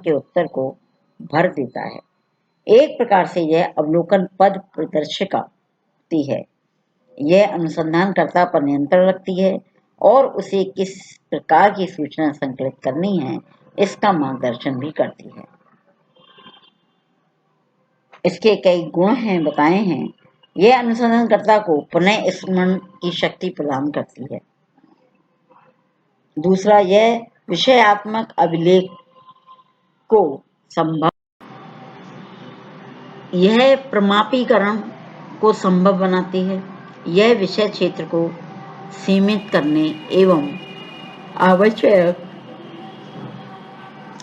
के उत्तर को भर देता है। एक प्रकार से यह अवलोकन पद प्रदर्शिका होती है। यह अनुसंधानकर्ता पर नियंत्रण रखती है और उसे किस प्रकार की सूचना संकलित करनी है इसका मार्गदर्शन भी करती है। इसके कई गुण बताए हैं। यह अनुसंधानकर्ता को पुनः स्मरण की शक्ति प्रदान करती है। दूसरा, यह विषयात्मक अभिलेख को यह प्रमापीकरण को संभव बनाती है। यह विषय क्षेत्र को सीमित करने एवं आवश्यक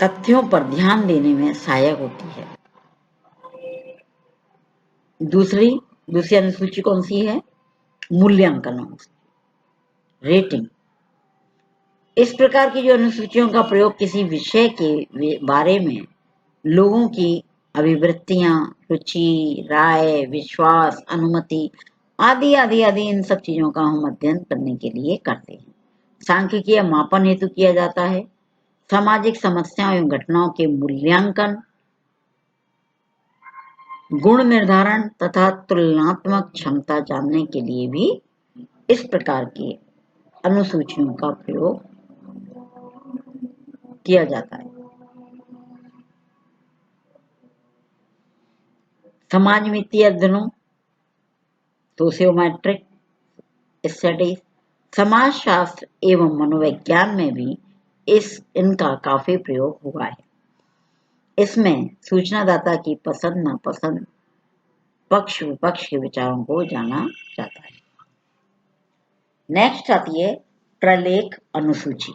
तथ्यों पर ध्यान देने में सहायक होती है। दूसरी अनुसूची कौन सी है? मूल्यांकन, रेटिंग। इस प्रकार की जो अनुसूचियों का प्रयोग किसी विषय के बारे में लोगों की अभिवृत्तियां, रुचि, राय, विश्वास, अनुमति आदि आदि आदि इन सब चीजों का हम अध्ययन करने के लिए करते हैं। सांख्यिकीय मापन हेतु किया जाता है। सामाजिक समस्याओं एवं घटनाओं के मूल्यांकन, गुण निर्धारण तथा तुलनात्मक क्षमता जानने के लिए भी इस प्रकार की अनुसूचियों का प्रयोग किया जाता है। समाज वित्तीय अध्ययनों, सोशियोमेट्रिक स्टडीज, समाजशास्त्र एवं मनोविज्ञान में भी इनका काफी प्रयोग हुआ है। इसमें सूचनादाता की पसंद नापसंद, पक्ष विपक्ष के विचारों को जाना जाता है। नेक्स्ट आती है प्रलेख अनुसूची।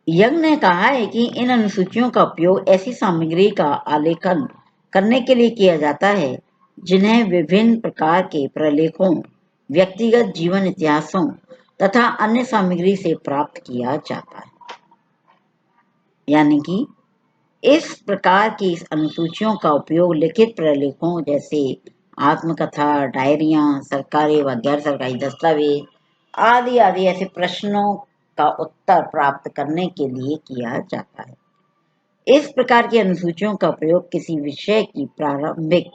यंग ने कहा है कि इन अनुसूचियों का उपयोग ऐसी सामग्री का आलेखन करने के लिए किया जाता है जिन्हें विभिन्न प्रकार के प्रलेखों, व्यक्तिगत जीवन इतिहासों तथा अन्य सामग्री से प्राप्त किया जाता है। यानी कि इस प्रकार की अनुसूचियों का उपयोग लिखित प्रलेखों जैसे आत्मकथा, डायरियां, सरकारी व गैर सरकारी दस्तावेज आदि आदि ऐसे प्रश्नों का उत्तर प्राप्त करने के लिए किया जाता है। इस प्रकार की अनुसूचियों का प्रयोग किसी विषय की प्रारंभिक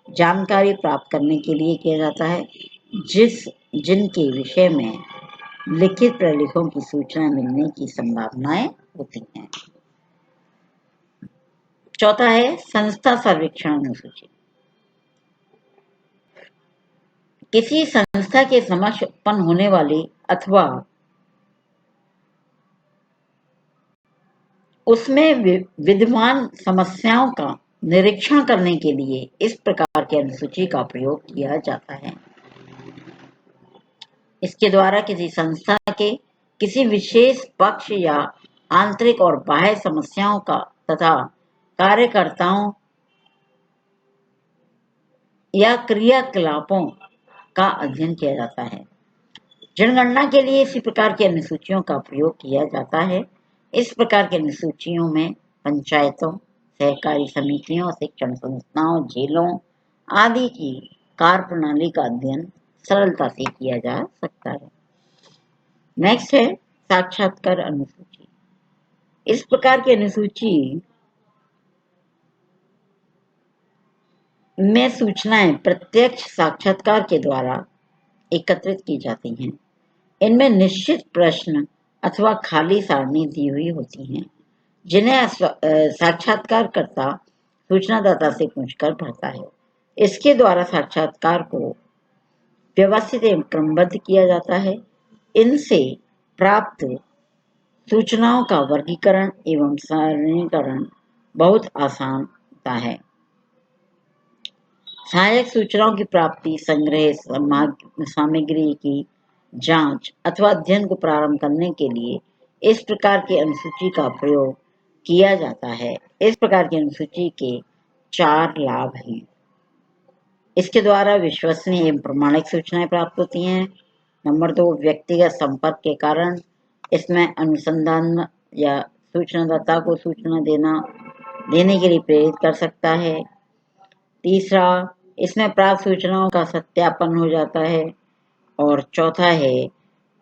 जानकारी प्राप्त करने के लिए किया जाता है जिनके विषय में लिखित प्रलेखों की सूचना मिलने की संभावनाएं होती हैं। चौथा है संस्था सर्वेक्षण अनुसूची। किसी संस्था के समक्ष उत्पन्न होने वाली अथवा उसमें विद्यमान समस्याओं का निरीक्षण करने के लिए इस प्रकार की अनुसूची का प्रयोग किया जाता है। इसके द्वारा किसी संस्था के किसी विशेष पक्ष या आंतरिक और बाह्य समस्याओं का तथा कार्यकर्ताओं या क्रियाकलापों का अध्ययन किया जाता है। जनगणना के लिए इसी प्रकार की अनुसूचियों का प्रयोग किया जाता है। इस प्रकार की अनुसूचियों में पंचायतों, सहकारी समितियों, शिक्षण संस्थाओं, जेलों आदि की कार्यप्रणाली का अध्ययन सरलता से किया जा सकता है। नेक्स्ट है साक्षात्कार अनुसूची। इस प्रकार की अनुसूची में सूचनाएं प्रत्यक्ष साक्षात्कार के द्वारा एकत्रित की जाती हैं। इनमें निश्चित प्रश्न अथवा खाली सारणी दी हुई होती हैं जिन्हें साक्षात्कारकर्ता सूचनादाता से पूछकर भरता है। इसके द्वारा साक्षात्कार को व्यवस्थित एवं क्रमबद्ध किया जाता है। इनसे प्राप्त सूचनाओं का वर्गीकरण एवं सारणीकरण बहुत आसान होता है। सहायक सूचनाओं की प्राप्ति, संग्रह, सामग्री की जांच अथवा अध्ययन को प्रारंभ करने के लिए इस प्रकार की अनुसूची का प्रयोग किया जाता है। इस प्रकार की अनुसूची के 4 लाभ हैं। इसके द्वारा विश्वसनीय एवं प्रमाणिक सूचनाएं प्राप्त होती हैं। नंबर 2, व्यक्तिगत संपर्क के कारण इसमें अनुसंधान या सूचनादाता को सूचना देने के लिए प्रेरित कर सकता है। तीसरा, इसमें प्राप्त सूचनाओं का सत्यापन हो जाता है। और चौथा है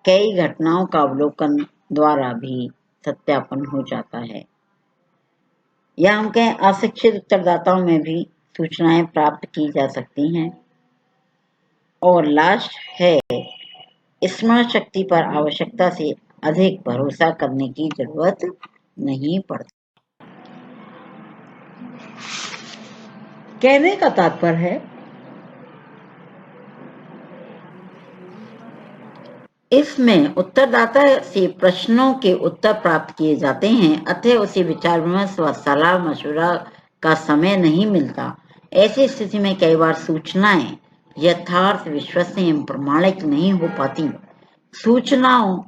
कई घटनाओं का अवलोकन द्वारा भी सत्यापन हो जाता है। या हम कहें अशिक्षित उत्तरदाताओं में भी सूचनाएं प्राप्त की जा सकती हैं। और लास्ट है, स्मरण शक्ति पर आवश्यकता से अधिक भरोसा करने की जरूरत नहीं पड़ती। कहने का तात्पर्य है, इसमें उत्तरदाता से प्रश्नों के उत्तर प्राप्त किए जाते हैं, अतः उसे विचार विमर्श व सलाह मशवरा का समय नहीं मिलता। ऐसी स्थिति में कई बार सूचनाएं यथार्थ, विश्वसनीय एवं प्रमाणिक नहीं हो पाती। सूचनाओं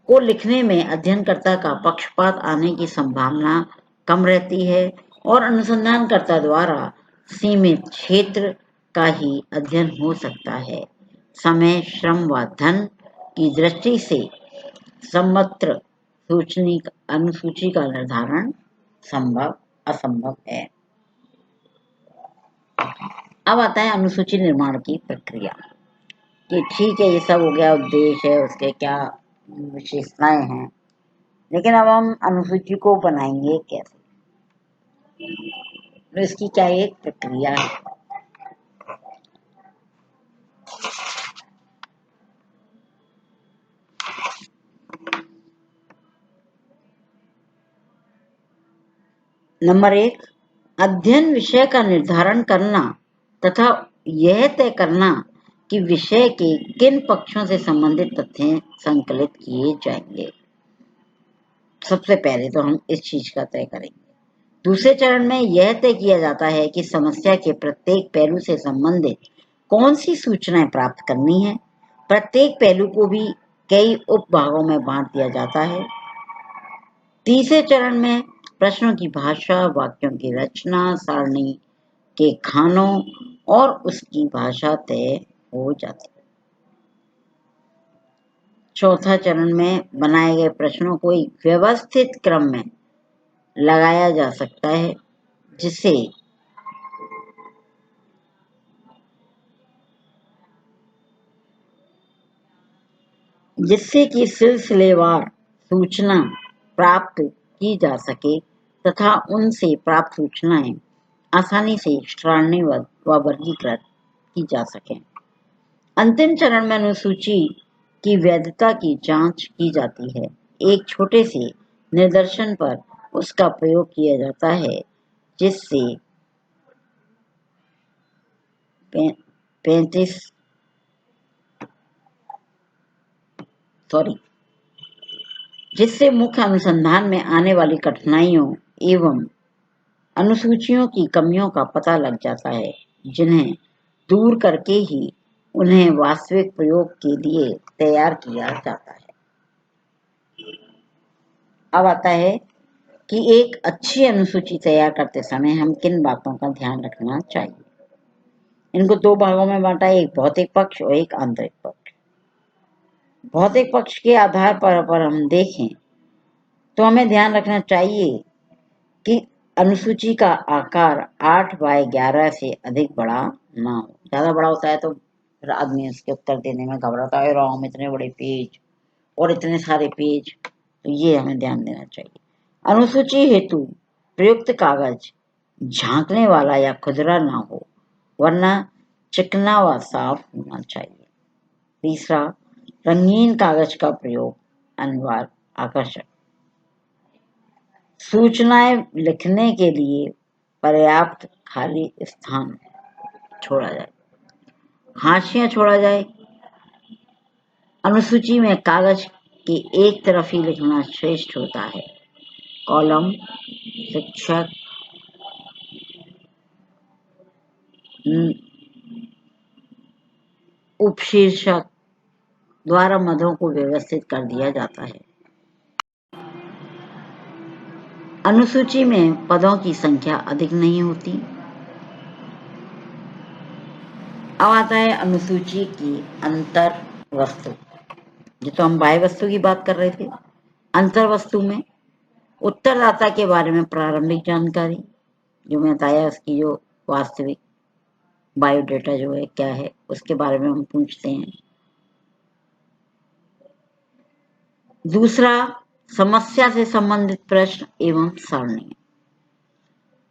को लिखने में अध्ययनकर्ता का पक्षपात आने की संभावना कम रहती है और अनुसंधानकर्ता द्वारा सीमित क्षेत्र का ही अध्ययन हो सकता है। समय, श्रम व धन की दृष्टि से समग्र अनुसूची का निर्धारण असंभव है। अब आता है अनुसूची निर्माण की प्रक्रिया, कि ठीक है ये सब हो गया, उद्देश्य है, उसके क्या विशेषताएं हैं, लेकिन अब हम अनुसूची को बनाएंगे कैसे, तो इसकी क्या एक प्रक्रिया है। नंबर 1, अध्ययन विषय का निर्धारण करना तथा यह तय करना कि विषय के किन पक्षों से संबंधित तथ्य संकलित किए जाएंगे। सबसे पहले तो हम इस चीज का तय करेंगे। दूसरे चरण में यह तय किया जाता है कि समस्या के प्रत्येक पहलू से संबंधित कौन सी सूचनाएं प्राप्त करनी है। प्रत्येक पहलू को भी कई उप भागों में बांट दिया जाता है। तीसरे चरण में प्रश्नों की भाषा, वाक्यों की रचना, सारणी के खानों और उसकी भाषा तय हो जाती है। चौथा चरण में बनाए गए प्रश्नों को एक व्यवस्थित क्रम में लगाया जा सकता है, जिससे कि सिलसिलेवार सूचना प्राप्त की जा सके तथा उनसे प्राप्त सूचनाएं आसानी से सारणीबद्ध व वर्गीकृत की जा सके। अंतिम चरण में अनुसूची की वैधता की जांच की जाती है। एक छोटे से निदर्शन पर उसका प्रयोग किया जाता है, जिससे मुख्य अनुसंधान में आने वाली कठिनाइयों एवं अनुसूचियों की कमियों का पता लग जाता है, जिन्हें दूर करके ही उन्हें वास्तविक प्रयोग के लिए तैयार किया जाता है। अब आता है कि एक अच्छी अनुसूची तैयार करते समय हम किन बातों का ध्यान रखना चाहिए। इनको दो भागों में बांटा है, एक भौतिक पक्ष और एक आंतरिक पक्ष। भौतिक पक्ष के आधार पर हम देखें तो हमें ध्यान रखना चाहिए कि अनुसूची का आकार 8x11 से अधिक बड़ा ना हो। ज्यादा बड़ा होता है तो फिर आदमी इसके उत्तर देने में घबराता है, राम इतने बड़े पेज और इतने सारे पेज, तो ये हमें ध्यान देना चाहिए। अनुसूची हेतु प्रयुक्त कागज झांकने वाला या खुरदरा ना हो, वरना चिकना व साफ होना चाहिए। तीसरा, रंगीन कागज का प्रयोग अनिवार्य, आकर्षक। सूचनाएं लिखने के लिए पर्याप्त खाली स्थान छोड़ा जाए, हाशिया छोड़ा जाए। अनुसूची में कागज के एक तरफ ही लिखना श्रेष्ठ होता है। कॉलम, शिक्षक, उपशीर्षक द्वारा मदों को व्यवस्थित कर दिया जाता है। अनुसूची में पदों की संख्या अधिक नहीं होती। अब आता है अनुसूची की अंतर वस्तु, जो तो हम बाह्य वस्तु की बात कर रहे थे। अंतर वस्तु में उत्तरदाता के बारे में प्रारंभिक जानकारी, जो मैं बताया उसकी जो वास्तविक बायोडेटा जो है क्या है, उसके बारे में हम पूछते हैं। दूसरा, समस्या से संबंधित प्रश्न एवं सारणी।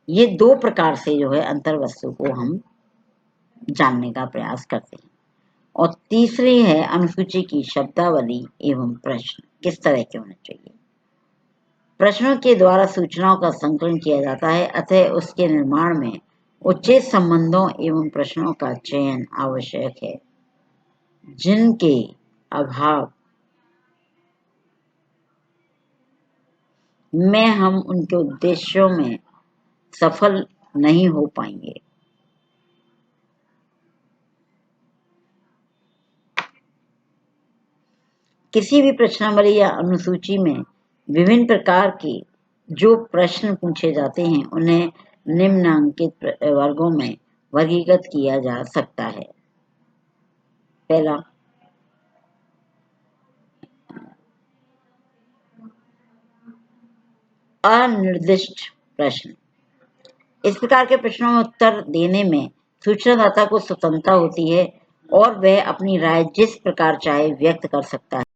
ये दो प्रकार से जो है अंतर्वस्तु को हम जानने का प्रयास करते हैं। और तीसरी है अनुसूची की शब्दावली एवं प्रश्न किस तरह के होने चाहिए। प्रश्नों के द्वारा सूचनाओं का संकलन किया जाता है, अतः उसके निर्माण में उचित संबंधों एवं प्रश्नों का चयन आवश्यक है, जिनके अभाव में हम उनके उद्देश्यों में सफल नहीं हो पाएंगे। किसी भी प्रश्नावली या अनुसूची में विभिन्न प्रकार के जो प्रश्न पूछे जाते हैं उन्हें निम्नांकित वर्गों में वर्गीकृत किया जा सकता है। पहला, अनिर्दिष्ट प्रश्न। इस प्रकार के प्रश्नों में उत्तर देने में सूचनादाता को स्वतंत्रता होती है और वह अपनी राय जिस प्रकार चाहे व्यक्त कर सकता है।